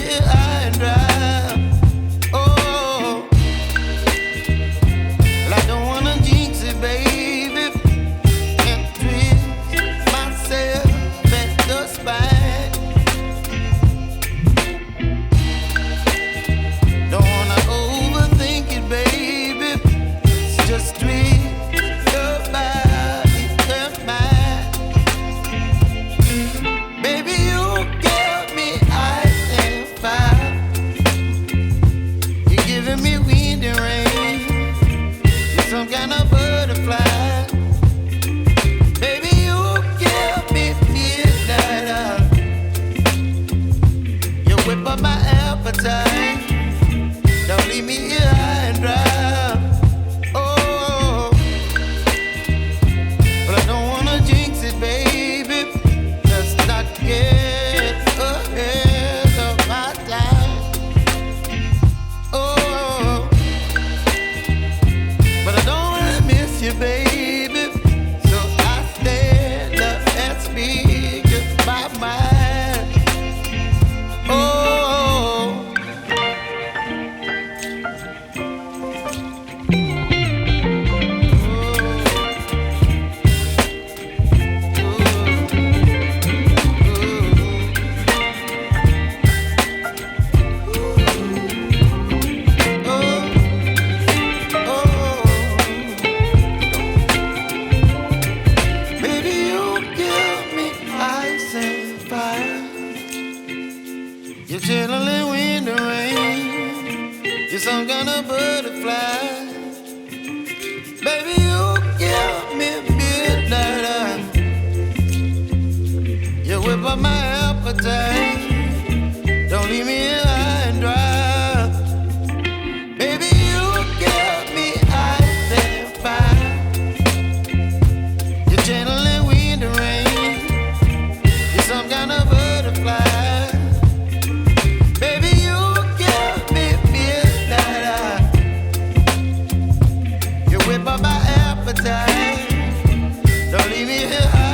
here high and dry. Oh, well, I don't wanna jinx it, baby, and twist myself at the spine. Don't wanna overthink it, baby. It's just twist your body and mine. Baby, you give me ice and fire. You're giving me wind and rain. You're some kind of butterfly. Baby, you give me midnight. You whip up my appetite. Don't leave me here high and dry. Oh, but I don't wanna jinx it, baby. Let's not get ahead of my time. Oh, but I don't wanna miss you, baby. So I stand up and speak my mind. Oh. Baby, you give me ice and fire. You're chilling wind and rain. You're some kind of butterfly. Baby, you give me midnight. You whip up my appetite. Don't leave me here high and dry. Baby, you give me ice and fire. You're channeling wind and rain. You're some kind of butterfly. Baby, you give me midnight. You whip up my appetite. Don't leave me here high.